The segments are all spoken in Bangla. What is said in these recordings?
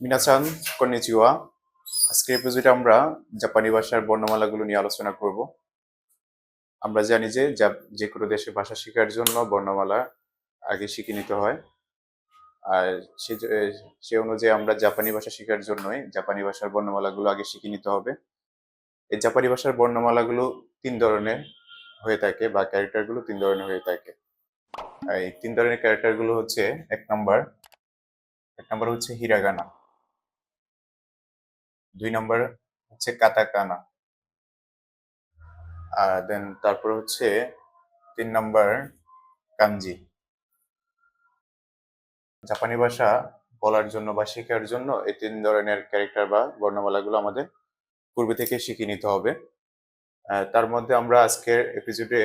মিনাসান কন্নিচিওয়া। আজকের এপিসোডে আমরা জাপানি ভাষার বর্ণমালাগুলো নিয়ে আলোচনা করব। আমরা জানি যে যে কোনো দেশে ভাষা শেখার জন্য বর্ণমালা আগে শিখে নিতে হয়। আর সে সে অনুযায়ী আমরা জাপানি ভাষা শেখার জন্যই জাপানি ভাষার বর্ণমালাগুলো আগে শিখে নিতে হবে। এই জাপানি ভাষার বর্ণমালাগুলো তিন ধরনের হয়ে থাকে বা ক্যারেক্টারগুলো তিন ধরনের হয়ে থাকে। এই তিন ধরনের ক্যারেক্টারগুলো হচ্ছে এক নম্বর হচ্ছে হিরাগানা, দুই নম্বর হচ্ছে কাতাকানা, আর দেন তারপর হচ্ছে 3 নম্বর কাঞ্জি। জাপানি ভাষা বলার জন্য বা শেখার জন্য এই তিন ধরনের ক্যারেক্টার বা বর্ণমালাগুলো আমাদের পূর্বে থেকে শিখে নিতে হবে। তার মধ্যে আমরা আজকের এপিসোডে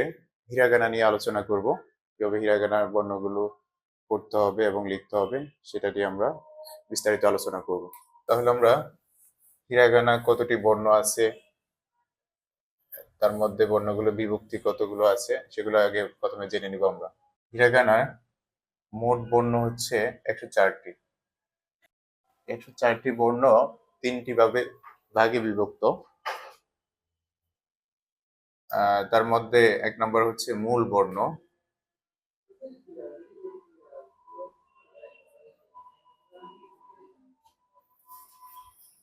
হিরাগানা নিয়ে আলোচনা করব। কিভাবে হিরাগানার বর্ণগুলো পড়তে হবে এবং লিখতে হবে সেটা দিয়ে আমরা বিস্তারিত আলোচনা করব। তাহলে আমরা হিরাগানা কতটি বর্ণ আছে, তার মধ্যে বর্ণগুলো বিভক্তি কতগুলো আছে সেগুলো আগে প্রথমে জেনে নিব আমরা। হিরাগানার মোট বর্ণ হচ্ছে 104টি। 104টি বর্ণ তিনটি ভাগে বিভক্ত। তার মধ্যে এক নম্বর হচ্ছে মূল বর্ণ।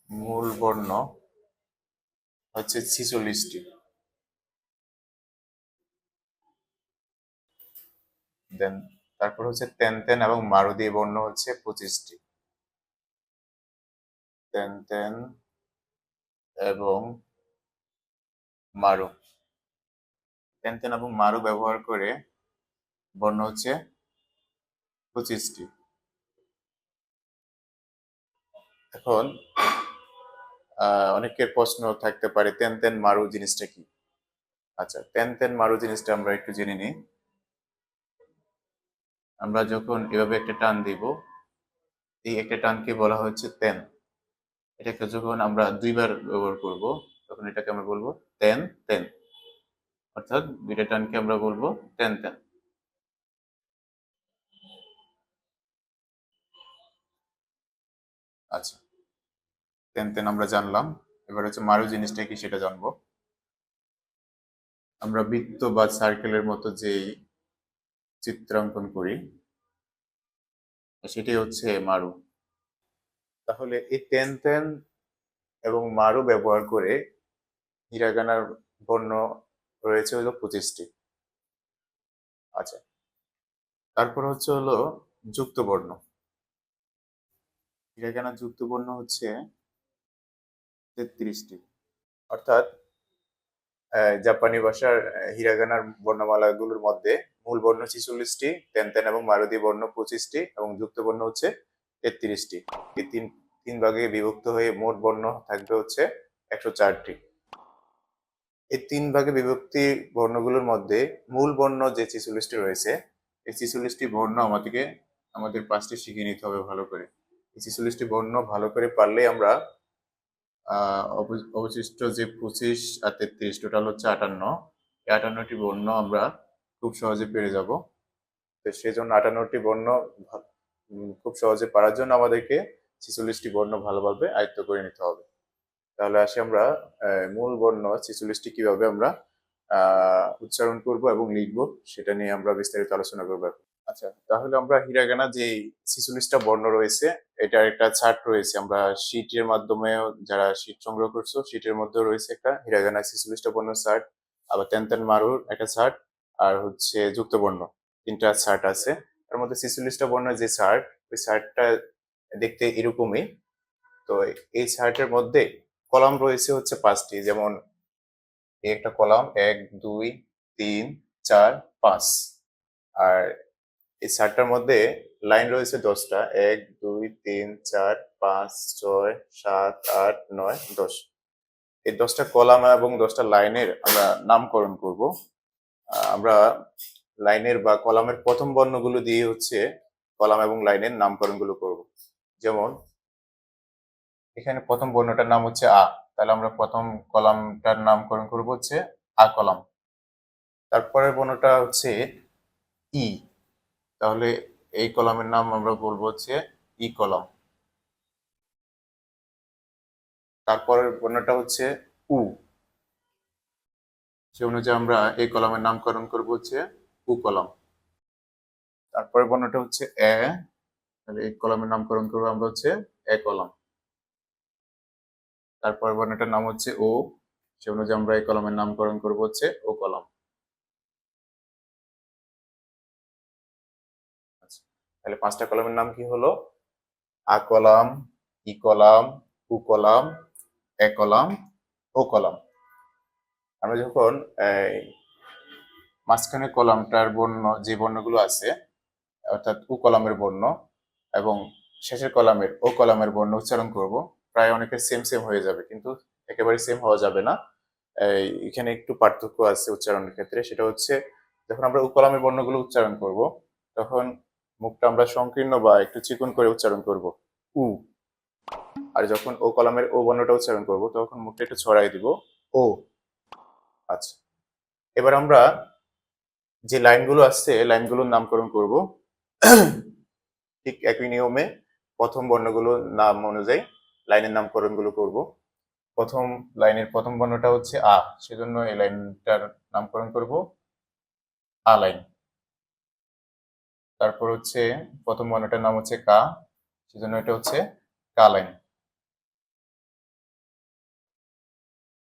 মূল বর্ণ হচ্ছে 46টি। দেন তারপর হচ্ছে তেন এবং মারুদি বর্ণ হচ্ছে 25টি। তেন এবং মারু, তেন এবং মারু ব্যবহার করে বর্ণ হচ্ছে 25টি। এখন অনেকের প্রশ্ন থাকতে পারে তেন মারু জিনিসটা কি। আচ্ছা, তেন মারু জিনিসটা আমরা একটু জেনে নিই। আমরা যখন এভাবে একটা টান দিব, এই একটা টানকে বলা হচ্ছে তেন। এটাকে যখন আমরা দুইবার ব্যবহার করব তখন এটাকে আমরা বলবো তেন, অর্থাৎ দুইটা টানকে আমরা বলবো তেন। আচ্ছা, তেন আমরা জানলাম। এবার হচ্ছে মারু জিনিসটা কি সেটা জানবো। আমরা বৃত্ত বা সার্কেলের মতো যে চিত্রাঙ্কন করি সেটাই হচ্ছে মারু। তাহলে এই তেন এবং মারু ব্যবহার করে হিরাগানার বর্ণ রয়েছে হলো 25টি। আচ্ছা, তারপর হচ্ছে হলো যুক্ত বর্ণ। হিরাগানার যুক্ত বর্ণ হচ্ছে 33টি। অর্থাৎ জাপানি ভাষার হিরাগানার বর্ণমালাগুলোর মধ্যে মূল বর্ণ 46টি, তেন এবং মারুদি বর্ণ 25টি এবং যুক্ত বর্ণ হচ্ছে 33টি। এই তিন তিন ভাগে বিভক্ত হয়ে মোট বর্ণ থাকবে হচ্ছে 104টি। এই তিন ভাগে বিভক্তি বর্ণগুলোর মধ্যে মূল বর্ণ যে 46টি রয়েছে, এই 46টি বর্ণ আমাদের 5টি শিখে নিতে হবে ভালো করে। এই 46টি বর্ণ ভালো করে পারলেই আমরা অবশিষ্ট যে 25 আর 33 টোটাল হচ্ছে 58, এই 58টি বর্ণ আমরা খুব সহজে পেরে যাব। তো সেই জন্য 58টি বর্ণ খুব সহজে পারার জন্য আমাদেরকে 46টি বর্ণ ভালোভাবে আয়ত্ত করে নিতে হবে। তাহলে আসি আমরা মূল বর্ণ 46টি কিভাবে আমরা উচ্চারণ করব এবং লিখব সেটা নিয়ে আমরা বিস্তারিত আলোচনা করব। আচ্ছা, তাহলে আমরা হিরাগানা যে 46টা বর্ণ রয়েছে এটার একটা চার্ট রয়েছে। আমরা শীটের মাধ্যমে, যারা শীট সংগ্রহ করছো শীটের মধ্যে রয়েছে একটা হিরাগানা 46টা বর্ণ চার্ট, আবার তেন মারুর একটা চার্ট, আর হচ্ছে যুক্ত বর্ণ তিনটা চার্ট আছে। তার মধ্যে 46টা বর্ণের যে চার্ট, ওই চার্টটা দেখতে এরকমই। তো এই চার্টের মধ্যে কলাম রয়েছে হচ্ছে 5টি। যেমন এই একটা কলাম 1 2 3 4 5, আর এই চার্টটার মধ্যে লাইন রয়েছে 10টা। 1 2 3 4 5 6 7 8 9 10। এই 10টা কলাম এবং 10টা লাইনের আমরা নামকরণ করব। আমরা লাইনের বা কলামের প্রথম বর্ণগুলো দিয়ে হচ্ছে কলাম এবং লাইনের নামকরণগুলো করব। যেমন এখানে প্রথম বর্ণটার নাম হচ্ছে আ, তাহলে আমরা প্রথম কলামটার নামকরণ করব হচ্ছে আ কলাম। তারপরের বর্ণটা হচ্ছে ই, তাহলে এই কলামের নাম আমরা বলবো হচ্ছে ই কলাম। তারপরের বর্ণটা হচ্ছে উ, সে অনুযায়ী আমরা এই কলামের নামকরণ করব হচ্ছে উ কলাম। তারপরের বর্ণটা হচ্ছে এ, তাহলে এই কলামের নামকরণ করবো আমরা হচ্ছে এ কলাম। তারপরের বর্ণটার নাম হচ্ছে ও, সে অনুযায়ী আমরা এই কলামের নামকরণ করব হচ্ছে ও কলাম। আচ্ছা, তাহলে 5টা কলামের নাম কি হলো? আ কলাম, ই কলাম, উ কলাম, এ কলাম, ও কলাম। আমরা যখন এই মাঝখানে কলামটার বর্ণ, যে বর্ণগুলো আছে অর্থাৎ উ কলামের বর্ণ এবং শেষের কলামের ও কলামের বর্ণ উচ্চারণ করব, প্রায় অনেকের সেম সেম হয়ে যাবে, কিন্তু একেবারে সেম হওয়া যাবে না। এখানে একটু পার্থক্য আছে উচ্চারণের ক্ষেত্রে। সেটা হচ্ছে যখন আমরা উ কলামের বর্ণগুলো উচ্চারণ করব, তখন মুখটা আমরা সংকীর্ণ বা একটু চিকন করে উচ্চারণ করব, উ। আর যখন ও কলামের ও বর্ণটা উচ্চারণ করব, তখন মুখটা একটু ছড়াই দিব, ও। আচ্ছা, এবার আমরা যে লাইনগুলো আছে লাইনগুলোর নামকরণ করব। ঠিক একই নিয়মে প্রথম বর্ণগুলোর নাম অনুযায়ী লাইনের নামকরণগুলো করব। প্রথম লাইনের প্রথম বর্ণটা হচ্ছে আ, সেজন্য এই লাইনটার নামকরণ করব আ লাইন। তারপর হচ্ছে প্রথম বর্ণটার নাম হচ্ছে কা, সেজন্য এটা হচ্ছে কা লাইন।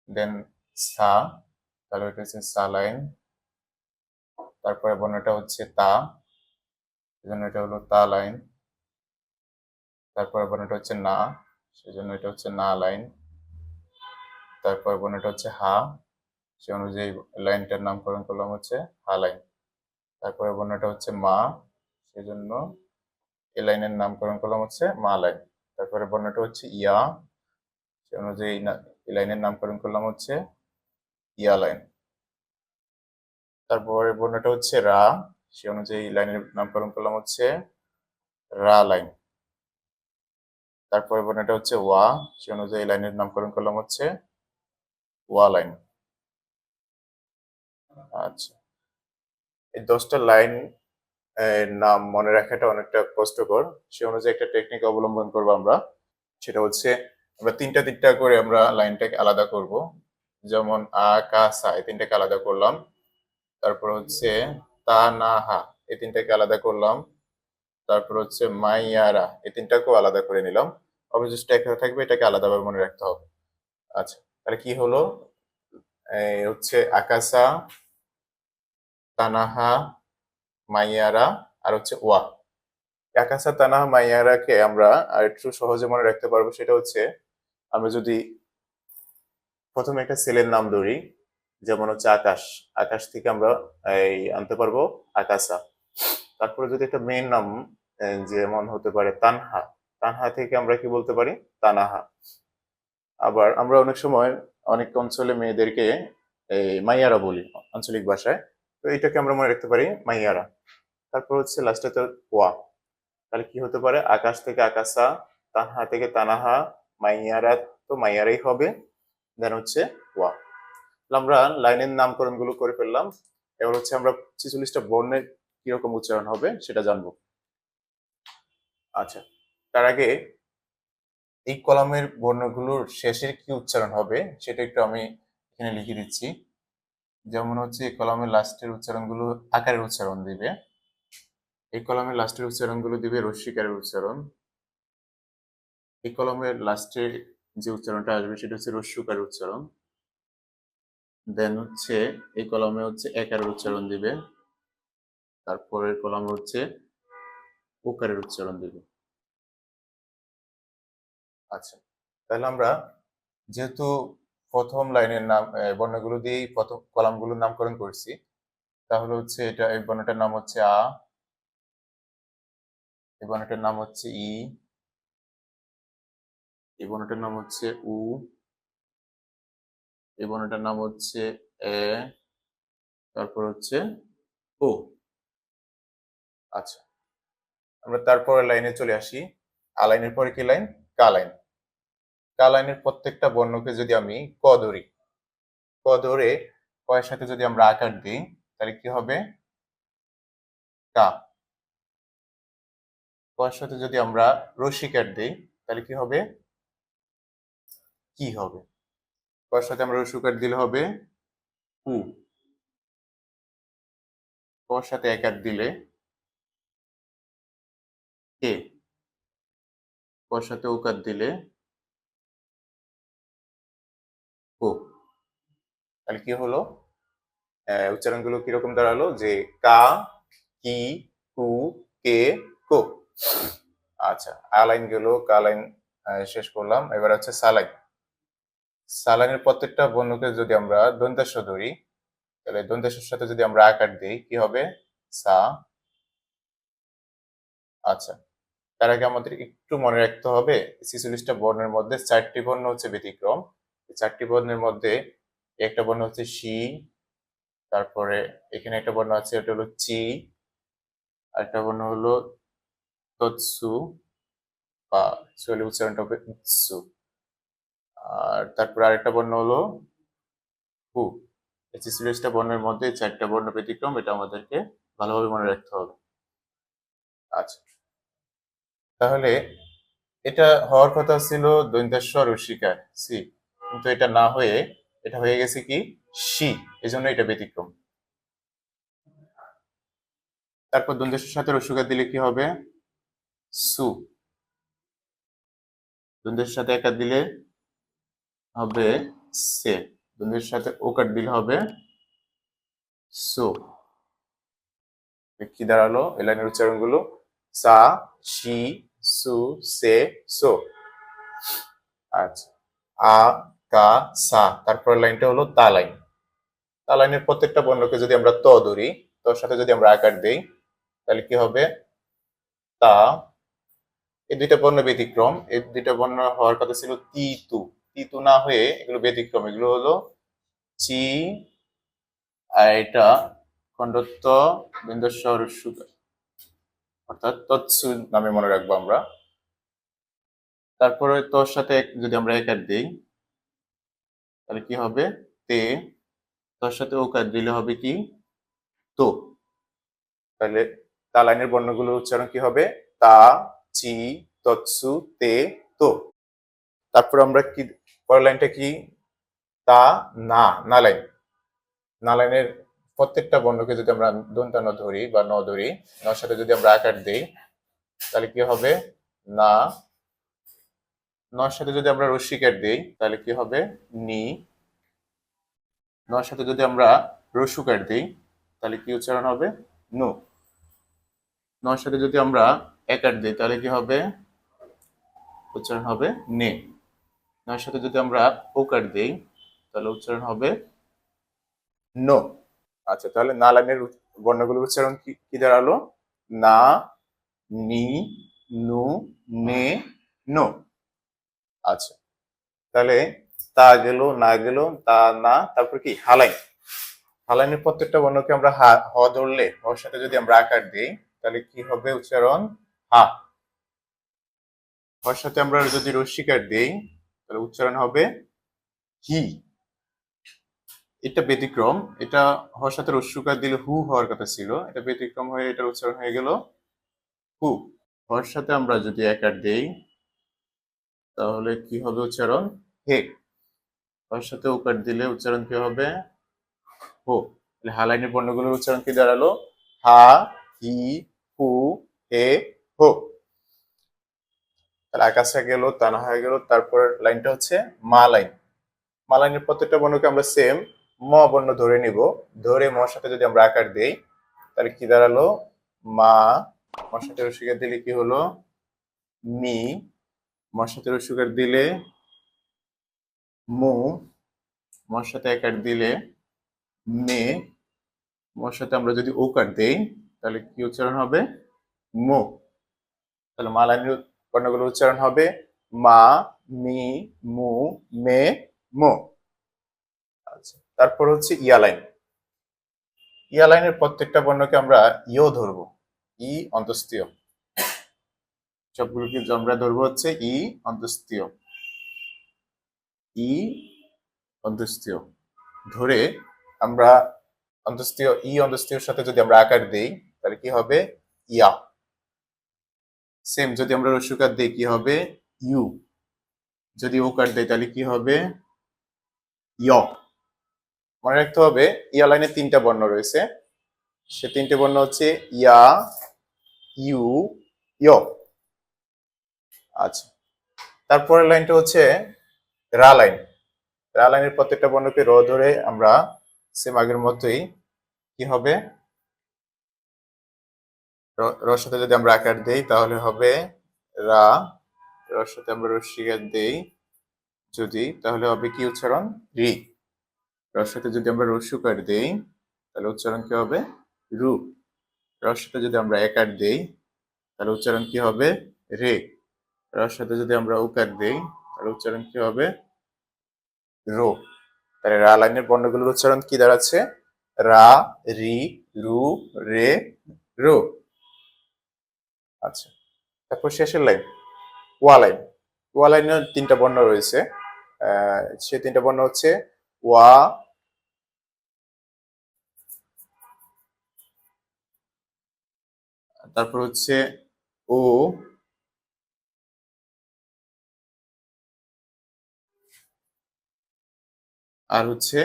দেন সা, তাহলে এটা হচ্ছে সা লাইন। তারপরে বর্ণটা হচ্ছে তা, সেজন্য এটা হলো তা লাইন। তারপরে বর্ণটা হচ্ছে না, সেজন্য এটা হচ্ছে না লাইন। তারপরে বর্ণটা হচ্ছে হা, সে অনুযায়ী লাইনটার নামকরণ করলাম হচ্ছে হা লাইন। তারপরে বর্ণটা হচ্ছে মা, সেজন্য এই লাইনের নামকরণ করলাম হচ্ছে মা লাইন। তারপরে বর্ণটা হচ্ছে ইয়া, সে অনুযায়ী এই লাইনের নামকরণ করলাম হচ্ছে ইয়া লাইন। তারপরে বর্ণটা হচ্ছে রা, সে অনুযায়ী লাইনের নামকরণ করলাম হচ্ছে রা লাইন। তারপরে বর্ণটা হচ্ছে ওয়া, সে অনুযায়ী লাইনের নামকরণ করলাম হচ্ছে ওয়া লাইন। আচ্ছা, এই 10টা লাইন নাম মনে রাখাটা অনেকটা কষ্টকর। সে অনুযায়ী একটা টেকনিক অবলম্বন করবো আমরা। সেটা হচ্ছে আমরা তিনটা তিনটা করে আমরা লাইনটাকে আলাদা করব। যেমন আ কা সা, এই তিনটাকে আলাদা করলাম। তারপর হচ্ছে তা না হা, এই তিনটাকে আলাদা করলাম। তারপর হচ্ছে মাইয়ারা, এই তিনটাকেও আলাদা করে নিলাম। অবশিষ্ট একটা থাকবে, এটাকে আলাদাভাবে মনে রাখতে হবে। আচ্ছা, তাহলে কি হলো? এই হচ্ছে আকাশা, তানাহা, মাইয়ারা, আর হচ্ছে ওয়া। আকাশা, তানাহা, মাইয়ারাকে আমরা আর একটু সহজে মনে রাখতে পারবো। সেটা হচ্ছে আমরা যদি প্রথমে একটা ছেলের নাম ধরি, যেমন হচ্ছে আকাশ, আকাশ থেকে আমরা এই আনতে পারবো আকাশা। তারপরে যদি একটা মেয়ের নাম যেমন হতে পারে তানহা, তানহা থেকে আমরা কি বলতে পারি? তানাহা। আবার আমরা অনেক সময় অনেক অঞ্চলে মেয়েদেরকে এই মাইয়ারা বলি আঞ্চলিক ভাষায়, তো এটাকে আমরা মনে রাখতে পারি মাইয়ারা। তারপর হচ্ছে লাস্টে তো ওয়া, তাহলে কি হতে পারে? আকাশ থেকে আকাশা, তানহা থেকে তানাহা, মাইয়ারা, তো মাইয়ারাই হবে। দেন হচ্ছে ওয়া। আমরা লাইনের নামকরণ গুলো করে ফেললাম। এবার হচ্ছে আমরা 46টা বর্ণের কিরকম উচ্চারণ হবে সেটা জানবো। আচ্ছা, তার আগে এই কলামের বর্ণগুলোর শেষের কি উচ্চারণ হবে সেটা একটু আমি এখানে লিখে দিচ্ছি। যেমন হচ্ছে এই কলামের লাস্টের উচ্চারণগুলো আকারের উচ্চারণ দিবে। এই কলামের লাস্টের উচ্চারণগুলো দিবে রস্যিকারের উচ্চারণ। এই কলামের লাস্টে যে উচ্চারণটা আসবে সেটা হচ্ছে রস্যুকারের উচ্চারণ। দেন হচ্ছে এই কলমে হচ্ছে একারের উচ্চারণ দিবে। তারপরের কলমে হচ্ছে ওকারের উচ্চারণ দিবে। আচ্ছা, তাহলে আমরা যেহেতু প্রথম লাইনের নাম বর্ণগুলো দিয়েই প্রথম কলামগুলোর নামকরণ করছি, তাহলে হচ্ছে এটা এই বর্ণটার নাম হচ্ছে আ, এই বর্ণটার নাম হচ্ছে ই, এই বর্ণটার নাম হচ্ছে উ, এই বর্ণটার নাম হচ্ছে এ, তারপর হচ্ছে ও। আচ্ছা, আমরা তারপরের লাইনে চলে আসি। আ লাইনের পরে কি লাইন? কা লাইন। কা লাইনের প্রত্যেকটা বর্ণকে যদি আমি ক ধরি, ক ধরে কয়ের সাথে যদি আমরা আকার দিই, তাহলে কি হবে? কা। কয়ের সাথে যদি আমরা রস্যিকার দিই, তাহলে কি হবে? কি হবে? কর সাথে আমরা রস্যকার দিলে হবে কু। কর সাথে একার দিলে কে। কর সাথে ওকার দিলে কো। তাহলে কি হলো? উচ্চারণগুলো কিরকম দাঁড়ালো যে কা, কি, কু, কে, কো। আচ্ছা, আ লাইন গেল, কা লাইন শেষ করলাম। এবার হচ্ছে সা লাইন। সা লাইনের প্রত্যেকটা বর্ণকে যদি আমরা দন্ত্যাস্ব ধরি, তাহলে দন্ত্যাস্বের সাথে যদি আমরা আকার দিই কি হবে? সা। আচ্ছা, তার আগে আমাদের একটু মনে রাখতে হবে 46টা বর্ণের মধ্যে 4টি বর্ণ হচ্ছে ব্যতিক্রম। 4টি বর্ণের মধ্যে একটা বর্ণ হচ্ছে শি, তারপরে এখানে একটা বর্ণ আছে, এটা হলো চি, আরেকটা বর্ণ হলো তৎসু, বা অ্যাকচুয়ালি উচ্চারণটা হবে ইৎসু। আর তারপরে আরেকটা বর্ণ হলো হু। এই 46টা বর্ণের মধ্যে 4টা বর্ণ ব্যতিক্রম, এটা আমাদেরকে ভালোভাবে মনে রাখতে হবে। আচ্ছা, তাহলে এটা হওয়ার কথা ছিল দন্ত্যাস্ব রস্যিকার সি, কিন্তু এটা না হয়ে এটা হয়ে গেছে কি শি, এজন্য এটা ব্যতিক্রম। তারপর দন্ত্যাস্বের সাথে রস্যকার দিলে কি হবে? সু। দন্তের সাথে একার দিলে হবে সে। দন্তের সাথে ওকার দিলে হবে সো। কি দাঁড়ালো এই লাইনের উচ্চারণগুলো? সা, শি, সু, সে, সো। আচ্ছা, আ, কা, সা। তারপর লাইনটা হলো তা লাইন। তা লাইনের প্রত্যেকটা বর্ণকে যদি আমরা ত ধরি, তোর সাথে যদি আমরা আকার দেই, তাহলে কি হবে? তা। এই দুইটা বর্ণ ব্যতিক্রম, এই দুইটা বর্ণ হওয়ার কথা ছিল তিতু। তিতু না হয়ে এগুলো ব্যতিক্রম, এগুলো হলো চি, আর এটা খণ্ডত্ব বিন্দস্ব রস্যকার, অর্থাৎ তৎসু নামে মনে রাখবো আমরা। তারপরে তোর সাথে যদি আমরা একার দিই তাহলে কি হবে? তে। তোর সাথে ওকার দিলে হবে কি? তো। তাহলে তা লাইনের বর্ণগুলোর উচ্চারণ কি হবে? তা, চি, তৎসু, তে, তো। তারপর আমরা কি পরের লাইনটা কি? তা, না, না লাইন। না লাইনের প্রত্যেকটা বর্ণকে যদি আমরা দন্তান্ন ধরি বা ন ধরি, নর সাথে যদি আমরা আকার দিই তাহলে কি হবে? না। নর সাথে যদি আমরা রস্যিকার দিই তাহলে কি হবে? নি। নর সাথে যদি আমরা রস্যকার দিই তাহলে কি উচ্চারণ হবে? নু। নর সাথে যদি আমরা একার দিই তাহলে কি হবে? উচ্চারণ হবে নে। নর সাথে যদি আমরা ওকার দিই তাহলে উচ্চারণ হবে নো। আচ্ছা, তাহলে না লাইনের বর্ণগুলোর উচ্চারণ কি কি দাঁড়ালো? না, নি, নু, নে, নো। আচ্ছা, তাহলে তা গেল, না গেল, তা, না, তারপর কি হালাইন। হালাইনের প্রত্যেকটা বর্ণকে আমরা হ ধরলে, হর সাথে যদি আমরা আকার দিই তাহলে কি হবে উচ্চারণ? হা। হর সাথে আমরা যদি রস্যিকার দিই তাহলে উচ্চারণ হবে হি। এটা ব্যতিক্রম, এটা হর সাথে রস্যকার দিলে হু হওয়ার কথা ছিল, এটা ব্যতিক্রম হয়ে এটার উচ্চারণ হয়ে গেল হু। হর সাথে আমরা যদি একার দেই তাহলে কি হবে উচ্চারণ? হে। হর সাথে ওকার দিলে উচ্চারণ কি হবে? হো। তাহলে হা লাইনের বর্ণগুলোর উচ্চারণ কি দাঁড়ালো? হা, হি, হু, হে, হো। তাহলে আকাশটা গেল, তানা হয়ে গেল। তারপর লাইনটা হচ্ছে মা লাইন। মা লাইনের প্রত্যেকটা বর্ণকে আমরা সেম ম বর্ণ ধরে নিব। ধরে মর সাথে যদি আমরা আকার দেই তাহলে কি দাঁড়ালো? মা। মর সাথে রস্যিকার দিলে কি হলো? মি। মর সাথে রস্যিকার দিলে মু। মর সাথে একার দিলে মে। মর সাথে আমরা যদি ওকার দেই তাহলে কি উচ্চারণ হবে? মো। তাহলে মা লাইনের বর্ণগুলোর উচ্চারণ হবে মা, মি, মু, মে, মো। আচ্ছা, তারপর হচ্ছে ইয়া লাইন। ইয়া লাইনের প্রত্যেকটা বর্ণকে আমরা ইও ধরবো, ই অন্তস্তীয়। সবগুলোকে আমরা ধরবো হচ্ছে ই অন্তস্তীয়, ই অন্তস্তীয় ধরে আমরা অন্তস্তীয় ই অন্তস্তীয়র সাথে যদি আমরা আকার দেই তাহলে কি হবে? ইয়া। সেম যদি আমরা রস্যকার দিই কি হবে? ইউ। যদি ওকার দেয় তাহলে কি হবে ইয়। মনে রাখতে হবে ইয়া লাইনে তিনটা বর্ণ রয়েছে, সে তিনটে বর্ণ হচ্ছে ইয়া, ইউ, ইয়। আচ্ছা, তারপরের লাইনটা হচ্ছে রা লাইন। রা লাইনের প্রত্যেকটা বর্ণকে র ধরে আমরা সেম আগের মতোই কি হবে রর সাথে যদি আমরা আকার দেই তাহলে হবে রা, রর সাথে আমরা রস্যিকার দেই যদি তাহলে হবে কি উচ্চারণ রি, রর সাথে যদি আমরা রস্যকার দেই তাহলে উচ্চারণ কি হবে রু, রর সাথে যদি আমরা একার দেই তাহলে উচ্চারণ কি হবে রে, রর সাথে যদি আমরা উকার দেই তাহলে উচ্চারণ কি হবে রো। তাহলে রা লাইনের বর্ণগুলোর উচ্চারণ কি দাঁড়াচ্ছে রা, রি, রু, রে, রো। আচ্ছা, তারপর শেষের লাইন ওয়া লাইন। ওয়া লাইনের তিনটা বর্ণ রয়েছে, সে তিনটা বর্ণ হচ্ছে ওয়া, তারপর হচ্ছে ও, আর হচ্ছে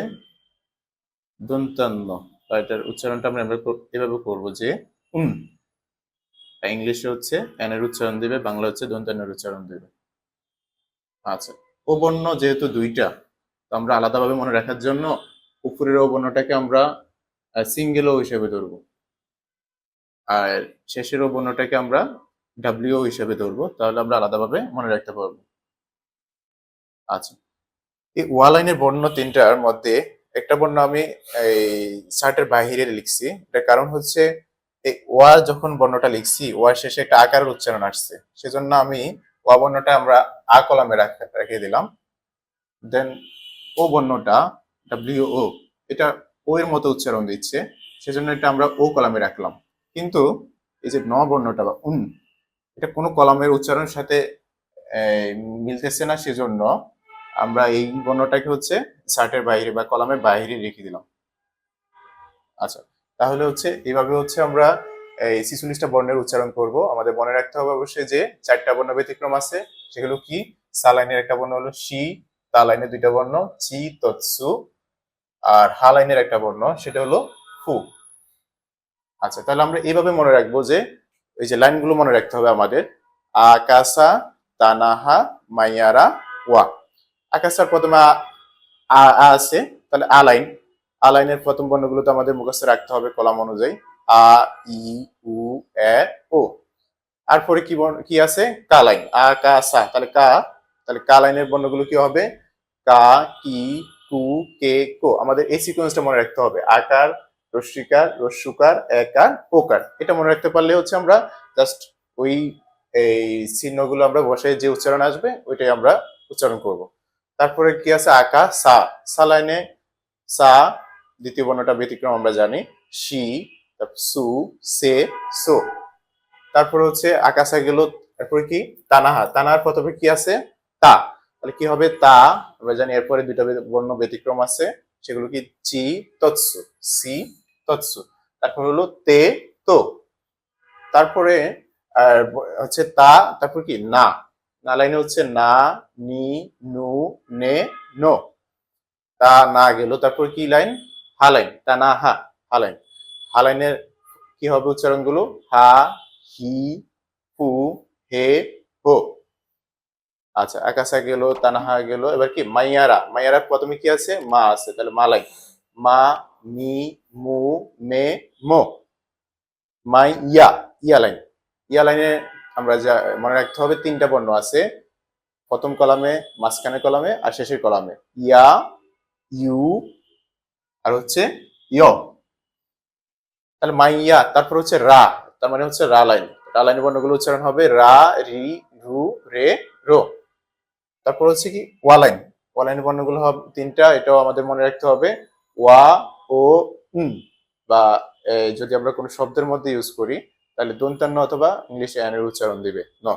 দন্তান্ন। এটার উচ্চারণটা আমরা এভাবে করবো যে ইংলিশে হচ্ছে এন এর উচ্চারণ দিবে, বাংলা হচ্ছে দন্তান্নের উচ্চারণ দিবে। আচ্ছা, ও বর্ণ যেহেতু দুইটা, তো আমরা আলাদাভাবে মনে রাখার জন্য উপরের ও বর্ণটাকে আমরা সিঙ্গেল ও হিসেবে ধরবো, আর শেষের ও বর্ণটাকে আমরা ডাব্লিউ হিসেবে ধরবো, তাহলে আমরা আলাদাভাবে মনে রাখতে পারবো। আচ্ছা, এই ওয়া লাইনের বর্ণ তিনটার মধ্যে একটা বর্ণ আমি এই চার্টের বাহিরে লিখছি, এটার কারণ হচ্ছে এই ওয়া যখন বর্ণটা লিখছি ওয়া শেষে একটা আকারের উচ্চারণ আসছে, সেজন্য আমি ওয়া বর্ণটা আমরা আ কলামে রেখে দিলাম। দেন ও বর্ণটা ডাব্লিউ ও, এটা ও এর মতো উচ্চারণ দিচ্ছে, সেজন্য এটা আমরা ও কলামে রাখলাম। কিন্তু এই যে ন বর্ণটা বা এটা কোনো কলামের উচ্চারণের সাথে মিলতেছে না, সেজন্য আমরা এই বর্ণটাকে হচ্ছে চার্টের বাইরে বা কলামের বাইরে রেখে দিলাম। আচ্ছা, তাহলে হচ্ছে এইভাবে হচ্ছে আমরা এই 46টা বর্ণের উচ্চারণ করব। আমাদের মনে রাখতে হবে অবশ্যই যে চারটা বর্ণ ব্যতিক্রম আছে, সেগুলো কি সা লাইনের একটা বর্ণ হলো শি, তা লাইনের দুইটা বর্ণ চি, তৎসু, আর হা লাইনের একটা বর্ণ সেটা হলো ফু। আচ্ছা, তাহলে আমরা এইভাবে মনে রাখবো যে এই যে লাইনগুলো মনে রাখতে হবে আমাদের আকাশা, তানাহা, মাইয়ারা, ওয়া। আকাশার প্রথমে আছে, তাহলে আ লাইন, আ লাইনের প্রথম বর্ণগুলো তো আমাদের মুখস্থ রাখতে হবে কলাম অনুযায়ী আ, ই, উ, এ, ও। আর পরে কি আছে কা লাইন আ, কা, সা, তাহলে কা লাইনের বর্ণগুলো কি হবে কা, কি, কু, কে, কো। আমাদের এই সিকোয়েন্সটা মনে রাখতে হবে আকার, রস্যিকার, রস্যুকার, একার, ওকার। এটা মনে রাখতে পারলে হচ্ছে আমরা জাস্ট ওই এই চিহ্নগুলো আমরা বসাই যে উচ্চারণ আসবে ওইটাই আমরা উচ্চারণ করব। তারপরে কি আছে আকা, সা, সা লাইনে সা দ্বিতীয় বর্ণটা ব্যতিক্রম আমরা জানি, শি, সু, সে, সো। তারপরে হচ্ছে আকাশা গেল, তারপরে কি তানাহা, তানাহার প্রথমে কি আছে তা, তাহলে কি হবে তা, আমরা জানি এরপরে দুইটা বর্ণ ব্যতিক্রম আছে, সেগুলো কি চি, তৎসু, সি, তৎসু। তারপর হলো তে, তো। তারপরে আর হচ্ছে তা, তারপর কি না, না লাইনে হচ্ছে না, নি, নু, নে, নো। তা না গেল, তারপর কি লাইন হা লাইন, তা না হা, হা লাইন, হা লাইনের কি হবে উচ্চারণ গুলো হা, হি, হু, হে, হো। আচ্ছা, আকাশা গেল, তানাহা গেল, এবার কি মাইয়ারা, মাইয়ারা প্রথমে কি আছে মা আছে, তাহলে মা লাইন মা, মি, মু, মে, মো। মাই ইয়া, ইয়া লাইন, ইয়া লাইনে আমরা যা মনে রাখতে হবে তিনটা বর্ণ আছে, প্রথম কলামে, মাঝখানের কলামে আর শেষের কলামে ইয়া, ইউ, আর হচ্ছে ইয়। তাহলে মাইয়া, তারপর হচ্ছে রা, তার মানে হচ্ছে রা লাইন, রা লাইনের বর্ণগুলো উচ্চারণ হবে রা, রি, রু, রে, রো। তারপর হচ্ছে কি ওয়া লাইন, ওয়া লাইনের বর্ণগুলো হবে তিনটা, এটাও আমাদের মনে রাখতে হবে ওয়া, ও, বা যদি আমরা কোনো শব্দের মধ্যে ইউজ করি তাহলে দন্তান্ন অথবা ইংলিশে এন এর উচ্চারণ দিবে ন।